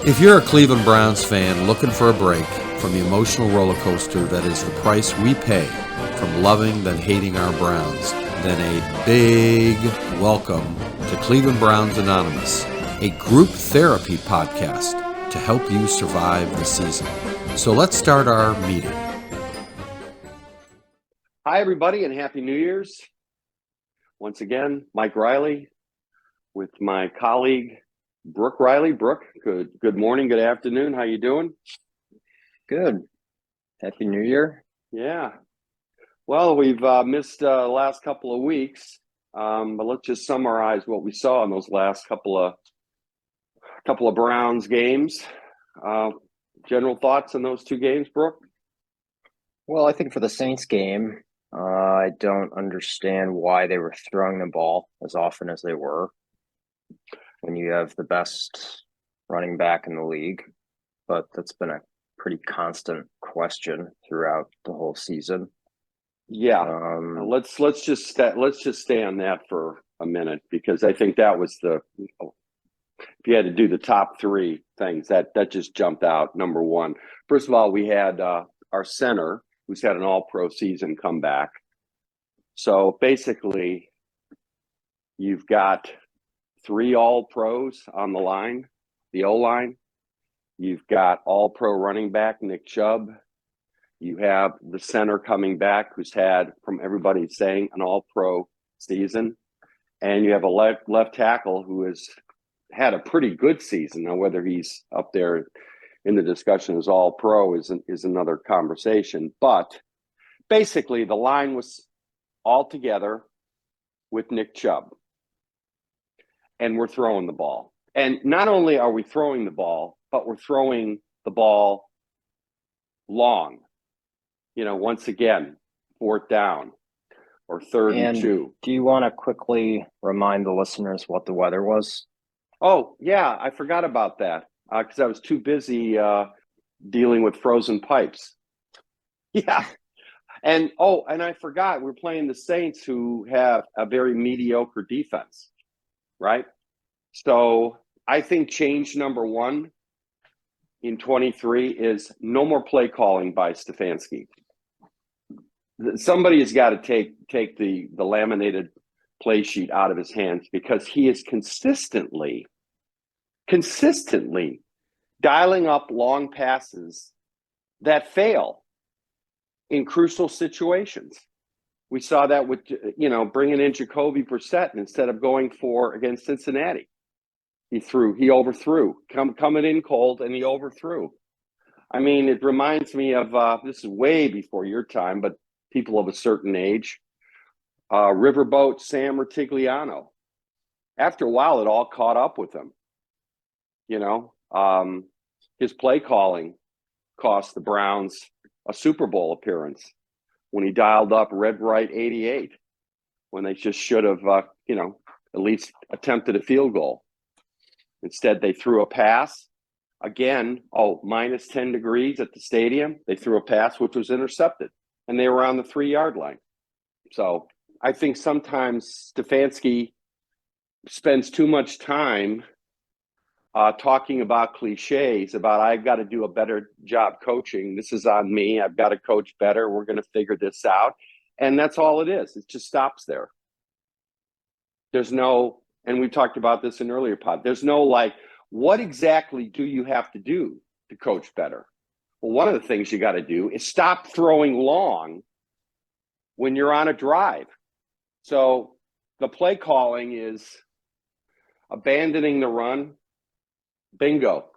If you're a Cleveland Browns fan looking for a break from the emotional roller coaster that is the price we pay from loving then hating our Browns, then a big welcome to Cleveland Browns Anonymous, a group therapy podcast to help you survive the season. So let's start our meeting. Hi, everybody, and Happy New Year's. Once again, Mike Reilly with my colleague, Brook Reilly. Brook, good morning, good afternoon. How you doing? Good. Happy New Year. Yeah. Well, we've missed the last couple of weeks, but let's just summarize what we saw in those last couple of Browns games. General thoughts on those two games, Brook? Well, I think for the Saints game, I don't understand why they were throwing the ball as often as they were when you have the best running back in the league. But that's been a pretty constant question throughout the whole season. Yeah. Let's just stay on that for a minute, because I think that was if you had to do the top three things, that just jumped out. Number one, first of all, we had our center, who's had an all-pro season, come back. So basically, you've got three all-pros on the line, the O-line. You've got all-pro running back Nick Chubb. You have the center coming back, who's had, from everybody saying, an all-pro season. And you have a left tackle who has had a pretty good season. Now, whether he's up there in the discussion as all-pro is another conversation. But basically, the line was all together with Nick Chubb. And we're throwing the ball. And not only are we throwing the ball, but we're throwing the ball long. Once again, fourth down or third and 2. Do you want to quickly remind the listeners what the weather was? Oh, yeah, I forgot about that because I was too busy dealing with frozen pipes. Yeah. And I forgot, we're playing the Saints, who have a very mediocre defense, right? So I think change number one in 23 is no more play calling by Stefanski. Somebody has got to take the laminated play sheet out of his hands, because he is consistently dialing up long passes that fail in crucial situations. We saw that with, bringing in Jacoby Brissett instead of going for against Cincinnati. He overthrew, coming in cold, and he overthrew. I mean, it reminds me of, this is way before your time, but people of a certain age, Riverboat Sam Rutigliano. After a while, it all caught up with him. His play calling cost the Browns a Super Bowl appearance when he dialed up Red Right 88, when they just should have, at least attempted a field goal. Instead, they threw a pass. Again, minus 10 degrees at the stadium. They threw a pass which was intercepted, and they were on the 3-yard line. So I think sometimes Stefanski spends too much time talking about cliches about, I've got to do a better job coaching. This is on me. I've got to coach better. We're going to figure this out. And that's all it is. It just stops there. There's no, and we talked about this in earlier pod, there's no what exactly do you have to do to coach better? Well, one of the things you got to do is stop throwing long when you're on a drive. So the play calling is abandoning the run. Bingo.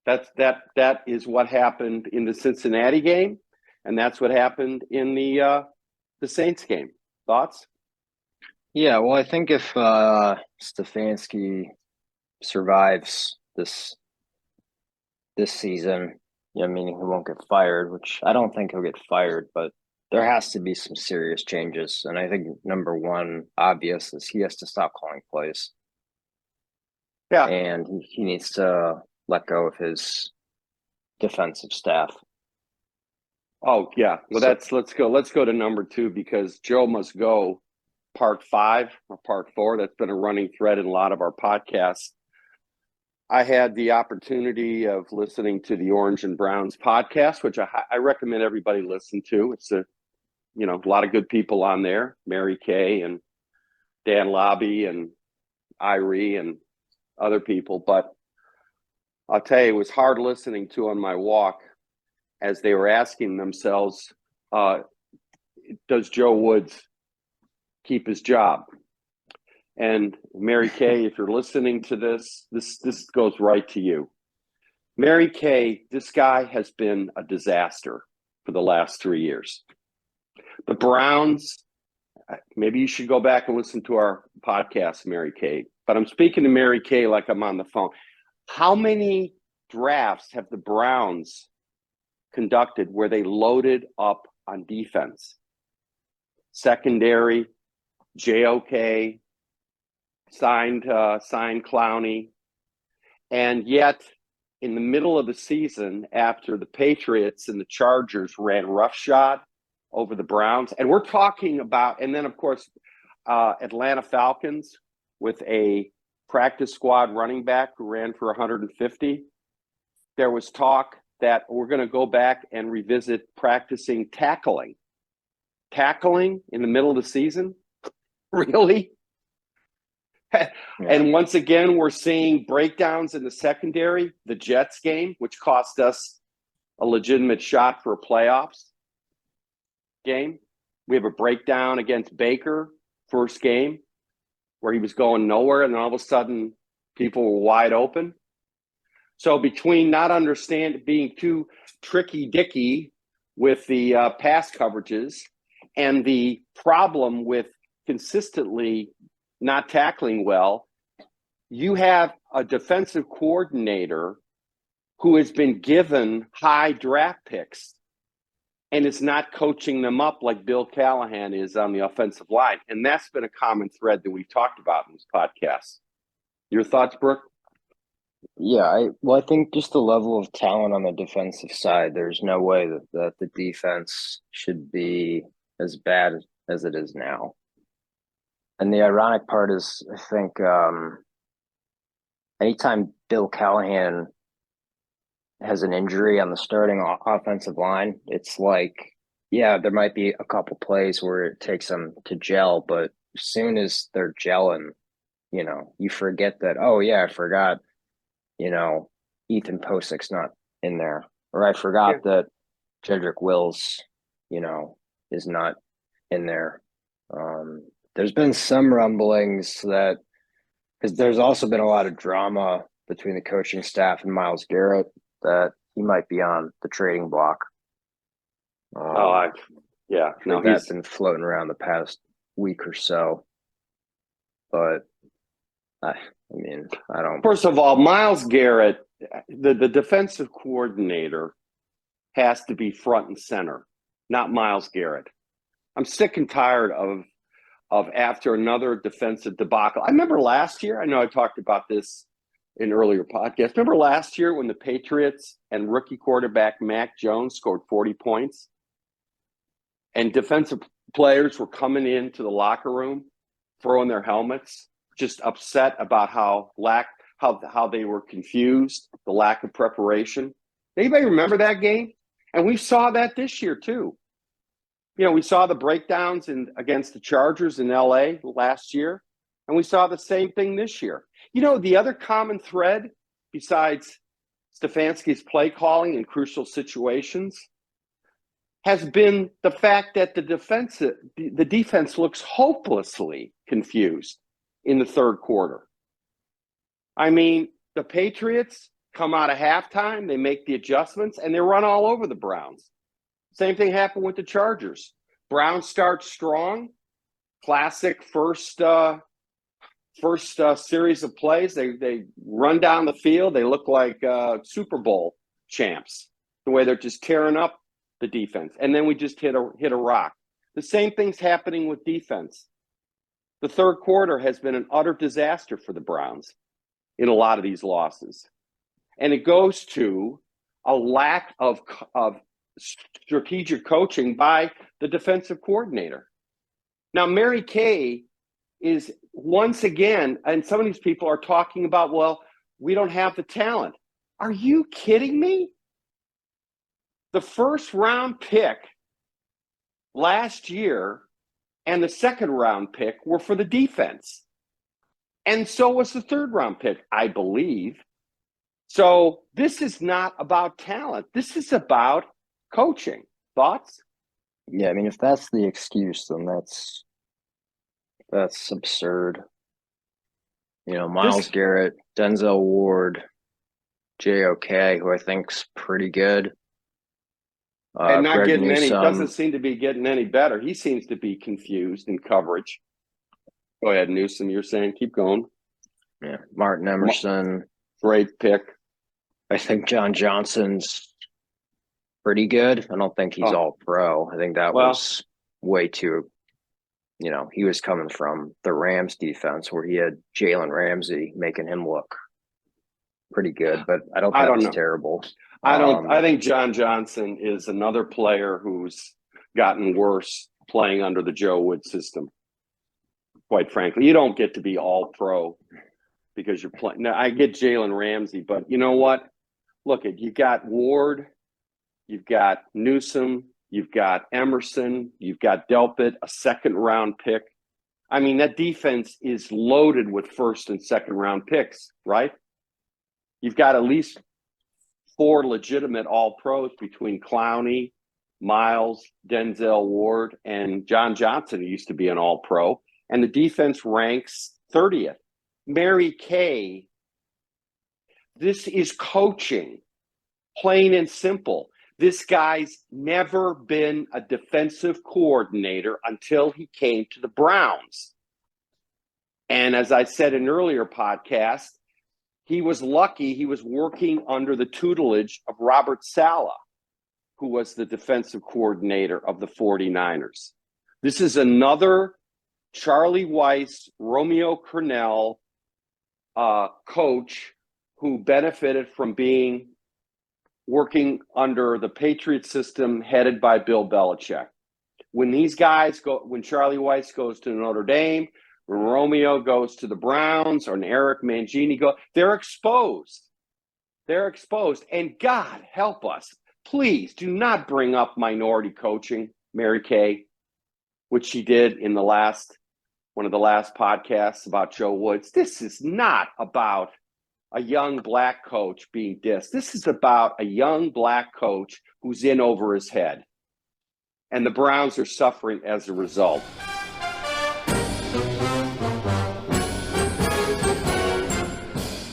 That is what happened in the Cincinnati game, and that's what happened in the Saints game. Thoughts? Yeah, well, I think if Stefanski survives this season, meaning he won't get fired, which I don't think he'll get fired, but there has to be some serious changes. And I think number one, obvious, is he has to stop calling plays. Yeah. And he needs to let go of his defensive staff. Oh, yeah. Well, let's go to number two, because Joe must go part 5 or part 4. That's been a running thread in a lot of our podcasts. I had the opportunity of listening to the Orange and Browns podcast, which I recommend everybody listen to. It's a lot of good people on there, Mary Kay and Dan Lobby and Irie and other people. But I'll tell you, it was hard listening to on my walk as they were asking themselves, does Joe Woods keep his job? And Mary Kay, if you're listening to this goes right to you. Mary Kay, this guy has been a disaster for the last 3 years. The Browns, maybe you should go back and listen to our podcast, Mary Kay. But I'm speaking to Mary Kay like I'm on the phone. How many drafts have the Browns conducted where they loaded up on defense? Secondary, JOK, signed Clowney, and yet in the middle of the season, after the Patriots and the Chargers ran roughshod over the Browns, and we're talking about, and then of course Atlanta Falcons with a practice squad running back who ran for 150. There was talk that we're going to go back and revisit practicing tackling in the middle of the season. Really? Yeah. And once again, we're seeing breakdowns in the secondary, the Jets game, which cost us a legitimate shot for a playoffs game. We have a breakdown against Baker, first game, where he was going nowhere, and then all of a sudden people were wide open. So between not understanding, being too tricky-dicky with the pass coverages and the problem with consistently not tackling well, you have a defensive coordinator who has been given high draft picks and is not coaching them up like Bill Callahan is on the offensive line. And that's been a common thread that we've talked about in this podcast. Your thoughts, Brook? Yeah, I think just the level of talent on the defensive side, there's no way that the defense should be as bad as it is now. And the ironic part is, I think, anytime Bill Callahan has an injury on the starting offensive line, it's like, yeah, there might be a couple plays where it takes them to gel, but as soon as they're gelling, you forget that, oh yeah, I forgot, Ethan Posick's not in there, or I forgot that Jedrick Wills, is not in there. There's been some rumblings that, because there's also been a lot of drama between the coaching staff and Myles Garrett, that he might be on the trading block. That's been floating around the past week or so. But I don't. First of all, Myles Garrett, the defensive coordinator, has to be front and center, not Myles Garrett. I'm sick and tired of after another defensive debacle. I remember last year, I know I talked about this in earlier podcasts. Remember last year when the Patriots and rookie quarterback Mac Jones scored 40 points and defensive players were coming into the locker room, throwing their helmets, just upset about how they were confused, the lack of preparation. Anybody remember that game? And we saw that this year too. We saw the breakdowns against the Chargers in LA last year, and we saw the same thing this year. The other common thread, besides Stefanski's play calling in crucial situations, has been the fact that the defense looks hopelessly confused in the third quarter. I mean, the Patriots come out of halftime, they make the adjustments, and they run all over the Browns. Same thing happened with the Chargers. Browns start strong, classic first series of plays. They run down the field. They look like Super Bowl champs, the way they're just tearing up the defense. And then we just hit a rock. The same thing's happening with defense. The third quarter has been an utter disaster for the Browns in a lot of these losses. And it goes to a lack of strategic coaching by the defensive coordinator. Now, Mary Kay is once again, and some of these people are talking about, well, we don't have the talent. Are you kidding me? The first round pick last year and the second round pick were for the defense. And so was the third round pick, I believe. So this is not about talent. This is about coaching. Thoughts? Yeah, I mean, if that's the excuse, then that's absurd. Miles Garrett, Denzel Ward, JOK, who I think's pretty good. And not Greg getting Newsome. any, doesn't seem to be getting any better. He seems to be confused in coverage. Go ahead, Newsome, you're saying, keep going. Yeah, Martin Emerson. Great pick. I think John Johnson's pretty good. I don't think he's all pro. I think that was way too, he was coming from the Rams defense where he had Jalen Ramsey making him look pretty good, but I don't think it's terrible. I think John Johnson is another player who's gotten worse playing under the Joe Wood system. Quite frankly, you don't get to be all pro because you're playing. Now, I get Jalen Ramsey, but you know what? Look, you got Ward, you've got Newsome, you've got Emerson, you've got Delpit, a second round pick. I mean, that defense is loaded with first and second round picks, right? You've got at least 4 legitimate all pros between Clowney, Miles, Denzel Ward, and John Johnson, who used to be an all pro. And the defense ranks 30th. Mary Kay, this is coaching, plain and simple. This guy's never been a defensive coordinator until he came to the Browns. And as I said in an earlier podcast, he was lucky he was working under the tutelage of Robert Saleh, who was the defensive coordinator of the 49ers. This is another Charlie Weiss, Romeo Crennel coach who benefited from working under the Patriot system headed by Bill Belichick. When these guys when Charlie Weiss goes to Notre Dame, when Romeo goes to the Browns, or Eric Mangini they're exposed. They're exposed. And God help us, please do not bring up minority coaching, Mary Kay, which she did in one of the last podcasts about Joe Woods. This is not about a young black coach being dissed. This is about a young black coach who's in over his head. And the Browns are suffering as a result.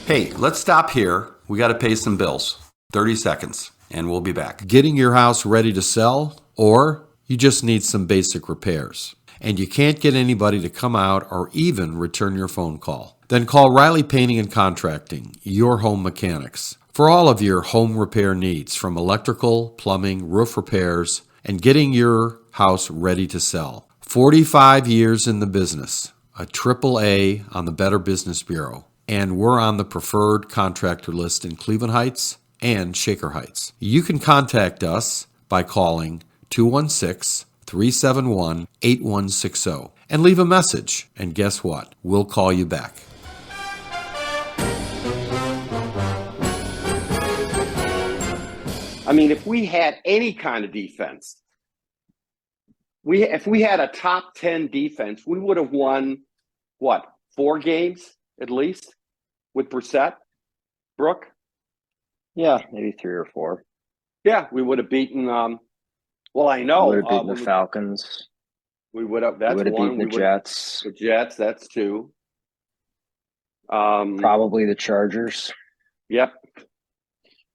Hey, let's stop here. We got to pay some bills. 30 seconds, and we'll be back. Getting your house ready to sell, or you just need some basic repairs, and you can't get anybody to come out or even return your phone call. Then call Reilly Painting and Contracting, your home mechanics, for all of your home repair needs, from electrical, plumbing, roof repairs, and getting your house ready to sell. 45 years in the business, a AAA on the Better Business Bureau, and we're on the preferred contractor list in Cleveland Heights and Shaker Heights. You can contact us by calling 216-371-8160 and leave a message, and guess what? We'll call you back. I mean, if we had any kind of defense, if we had a top 10 defense, we would have won, 4 games at least with Brissett, Brooke? Yeah, maybe 3 or 4. Yeah, we would have beaten, I know. We would have beaten the Falcons. We would have, that's one. Beaten the Jets. The Jets, that's 2. Probably the Chargers. Yep.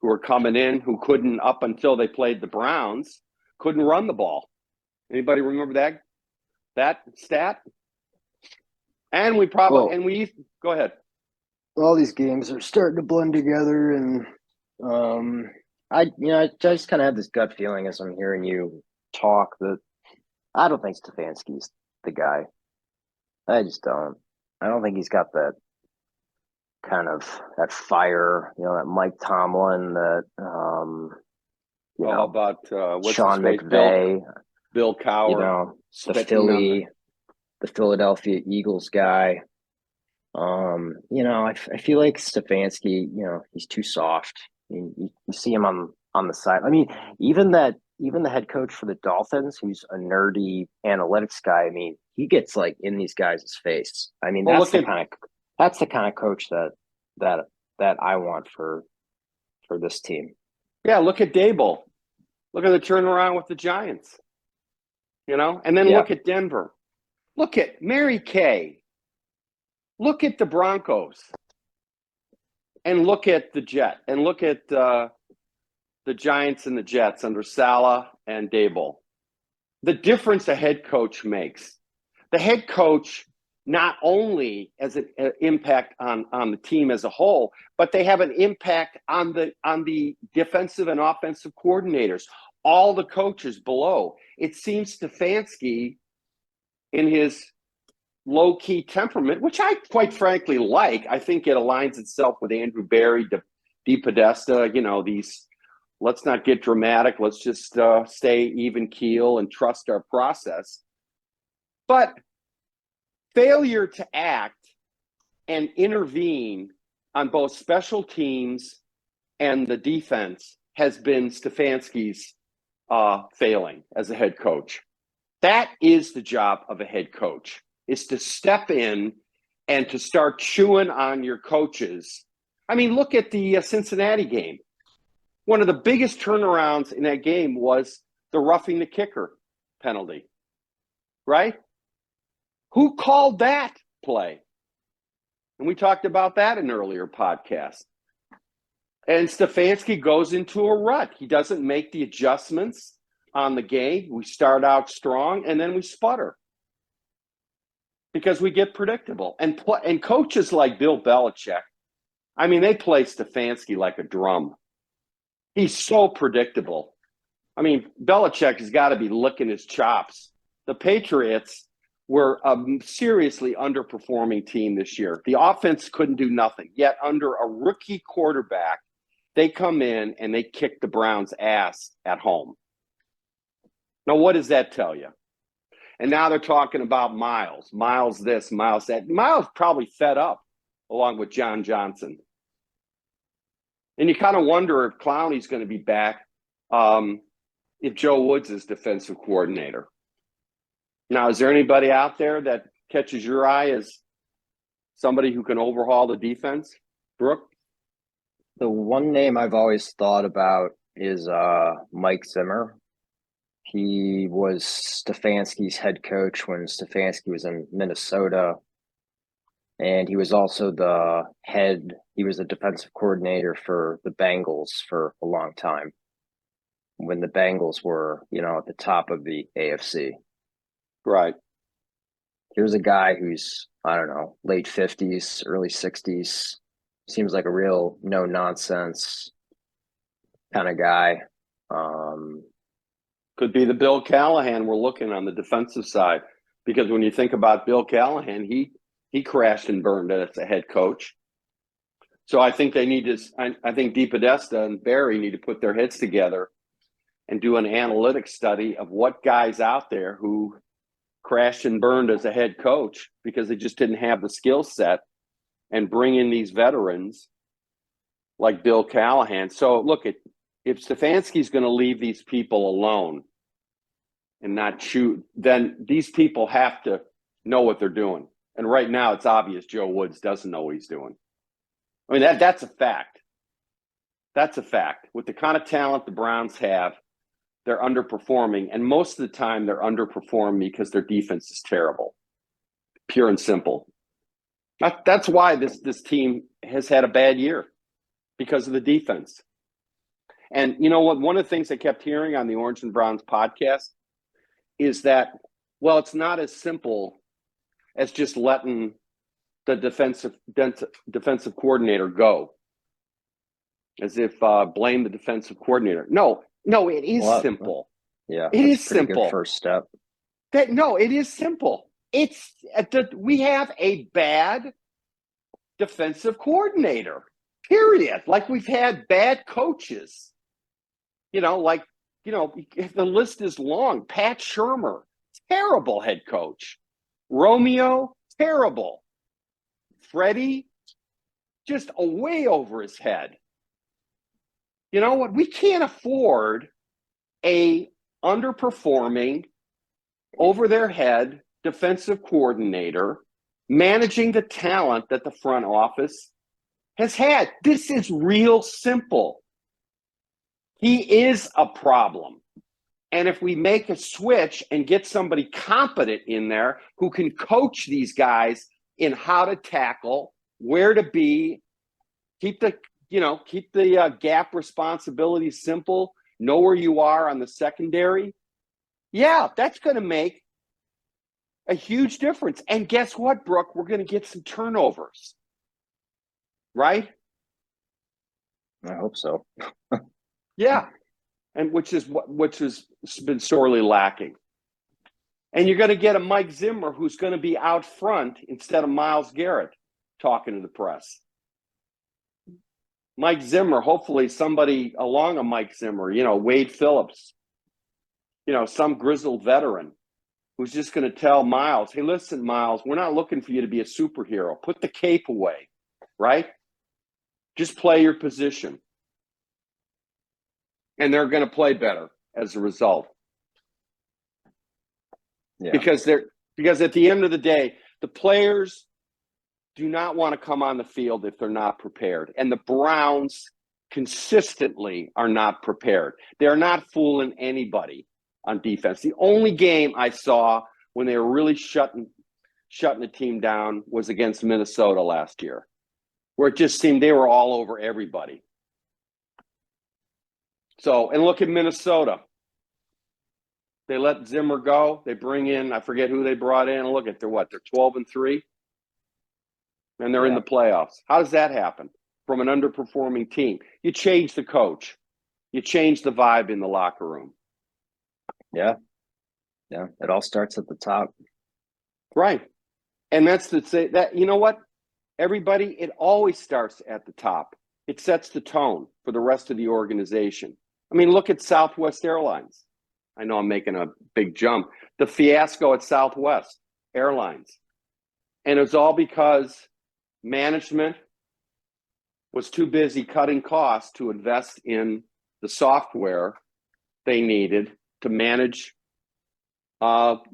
Who were coming in, who couldn't, up until they played the Browns, couldn't run the ball. Anybody remember that stat? And we probably, go ahead. All these games are starting to blend together, and I just kind of have this gut feeling as I'm hearing you talk that I don't think Stefanski's the guy. I just don't. I don't think he's got that kind of that fire, that Mike Tomlin, that about what's Sean McVay, Bill Cowher, the Philadelphia Eagles guy. I feel like Stefanski, he's too soft. You see him on the side. I mean, even the head coach for the Dolphins, who's a nerdy analytics guy, I mean, he gets like in these guys' face. I mean, Well, that's the kind of coach that that I want for this team. yeah, look at Dable. Look at the turnaround with the Giants. And then Yeah. look at Denver. Look at Mary Kay. Look at the Broncos. And look at the Jet. And look at the Giants and the Jets under Saleh and Dable. The difference a head coach makes. The head coach not only has an impact on the team as a whole, but they have an impact on the defensive and offensive coordinators, all the coaches below. It seems Stefanski, in his low-key temperament, which I quite frankly like, I think it aligns itself with Andrew Berry, DePodesta, these, let's not get dramatic, let's just stay even keel and trust our process. But failure to act and intervene on both special teams and the defense has been Stefanski's failing as a head coach. That is the job of a head coach, is to step in and to start chewing on your coaches. I mean, look at the Cincinnati game. One of the biggest turnarounds in that game was the roughing the kicker penalty, right? Who called that play? And we talked about that in an earlier podcast. And Stefanski goes into a rut. He doesn't make the adjustments on the game. We start out strong, and then we sputter because we get predictable. And coaches like Bill Belichick, I mean, they play Stefanski like a drum. He's so predictable. I mean, Belichick has got to be licking his chops. The Patriots were a seriously underperforming team this year. The offense couldn't do nothing. Yet under a rookie quarterback, they come in and they kick the Browns' ass at home. Now, what does that tell you? And now they're talking about Miles this, Miles that. Miles probably fed up along with John Johnson. And you kind of wonder if Clowney's going to be back if Joe Woods is defensive coordinator. Now, is there anybody out there that catches your eye as somebody who can overhaul the defense, Brook? The one name I've always thought about is Mike Zimmer. He was Stefanski's head coach when Stefanski was in Minnesota. And he was also he was the defensive coordinator for the Bengals for a long time when the Bengals were, at the top of the AFC. Right. Here's a guy who's, I don't know, late 50s, early 60s. Seems like a real no-nonsense kind of guy. Could be the Bill Callahan we're looking on the defensive side. Because when you think about Bill Callahan, he crashed and burned as a head coach. So I think they need to – I think DePodesta and Barry need to put their heads together and do an analytic study of what guys out there who crashed and burned as a head coach because they just didn't have the skill set, and bring in these veterans like Bill Callahan. So look, if Stefanski's going to leave these people alone and not shoot, then these people have to know what they're doing. And right now it's obvious Joe Woods doesn't know what he's doing. I mean, that's a fact. That's a fact. With the kind of talent the Browns have, they're underperforming. And most of the time they're underperforming because their defense is terrible. Pure and simple. That's why this team has had a bad year, because of the defense. And you know what? One of the things I kept hearing on the Orange and Browns podcast is that, well, it's not as simple as just letting the defensive coordinator go, as if blame the defensive coordinator. No, it is simple. Yeah, it is simple. Good first step. It is simple. We have a bad defensive coordinator, period. Like we've had bad coaches, the list is long. Pat Shurmur, terrible head coach. Romeo, terrible. Freddie, just way over his head. You know what? We can't afford a underperforming, over their head defensive coordinator managing the talent that the front office has had. This is real simple. He is a problem. And if we make a switch and get somebody competent in there who can coach these guys in how to tackle, where to be, keep the gap responsibility simple, know where you are on the secondary. Yeah, that's going to make a huge difference. And guess what, Brooke? We're going to get some turnovers, right? I hope so. Yeah, and which has been sorely lacking. And you're going to get a Mike Zimmer who's going to be out front instead of Myles Garrett talking to the press. Mike Zimmer, hopefully somebody along a Mike Zimmer, Wade Phillips, some grizzled veteran who's just going to tell Myles, hey, listen, Myles, we're not looking for you to be a superhero. Put the cape away, right? Just play your position. And they're going to play better as a result. Yeah. Because at the end of the day, the players do not want to come on the field if they're not prepared. And the Browns consistently are not prepared. They're not fooling anybody on defense. The only game I saw when they were really shutting the team down was against Minnesota last year, where it just seemed they were all over everybody. So, and look at Minnesota. They let Zimmer go. They bring in, I forget who they brought in. Look at, they're 12-3? And they're in the playoffs. How does that happen from an underperforming team? You change the coach. You change the vibe in the locker room. Yeah. Yeah. It all starts at the top. Right. And that's to say that, you know what? Everybody, it always starts at the top. It sets the tone for the rest of the organization. I mean, look at Southwest Airlines. I know I'm making a big jump. The fiasco at Southwest Airlines. And it was all because management was too busy cutting costs to invest in the software they needed to manage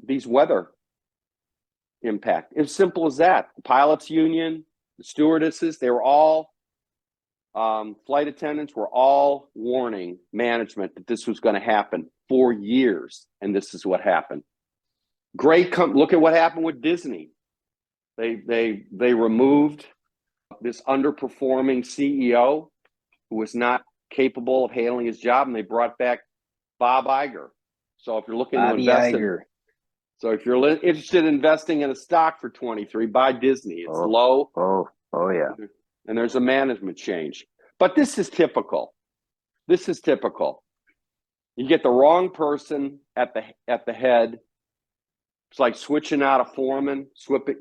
these weather impact. As simple as that. The pilots union, the stewardesses, they were all flight attendants were all warning management that this was going to happen for years, and this is what happened. Look at what happened with Disney. They removed this underperforming CEO who was not capable of handling his job, and they brought back Bob Iger. So if you're looking to invest if you're interested in investing in a stock for 23, buy Disney. It's low. Oh yeah. And there's a management change. But this is typical. You get the wrong person at the head. It's like switching out a foreman,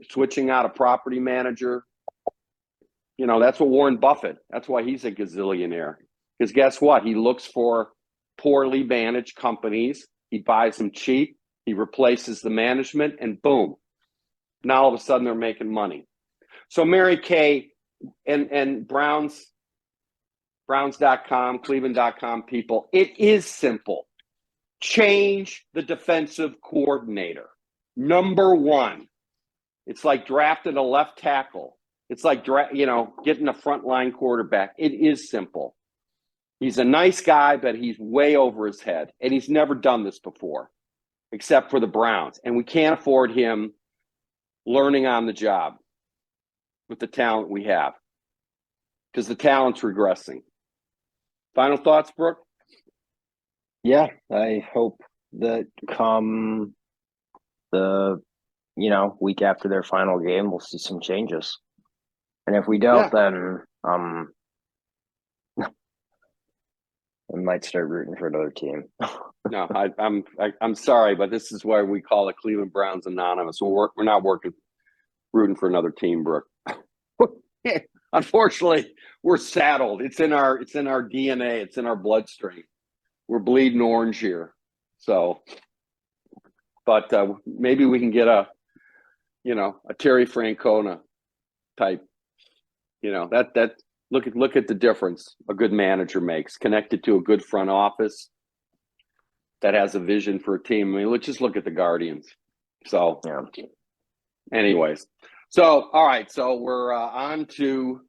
switching out a property manager. That's what Warren Buffett, that's why he's a gazillionaire. Because guess what? He looks for poorly managed companies. He buys them cheap. He replaces the management, and boom. Now all of a sudden they're making money. So Mary Kay and Browns.com, Cleveland.com people, it is simple. Change the defensive coordinator. Number one. It's like drafting a left tackle. It's like getting a frontline quarterback. It is simple. He's a nice guy, but he's way over his head, and he's never done this before, except for the Browns. And we can't afford him learning on the job with the talent we have, because the talent's regressing. Final thoughts, Brooke? Yeah, I hope that come the week after their final game, we'll see some changes. And if we don't, then I might start rooting for another team. No, I'm sorry, but this is why we call it Cleveland Browns Anonymous. We're not rooting for another team, Brooke. Unfortunately, we're saddled. It's in our DNA. It's in our bloodstream. We're bleeding orange here. So, but maybe we can get a Terry Francona type that look at the difference a good manager makes, connected to a good front office that has a vision for a team. I mean, let's just look at the Guardians. So, Yeah. anyways, so all right, so we're on to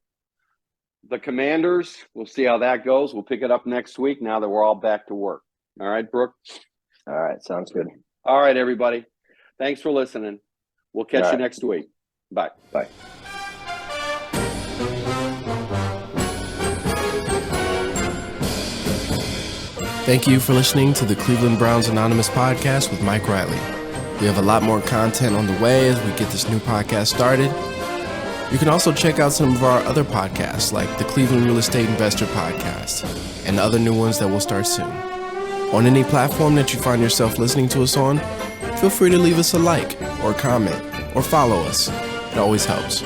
the Commanders. We'll see how that goes. We'll pick it up next week now that we're all back to work. All right, Brooke? All right. Sounds good. All right, everybody. Thanks for listening. We'll catch you next week. Bye. Bye. Thank you for listening to the Cleveland Browns Anonymous podcast with Mike Reilly. We have a lot more content on the way as we get this new podcast started. You can also check out some of our other podcasts like the Cleveland Real Estate Investor Podcast and other new ones that will start soon. On any platform that you find yourself listening to us on, feel free to leave us a like or comment or follow us. It always helps.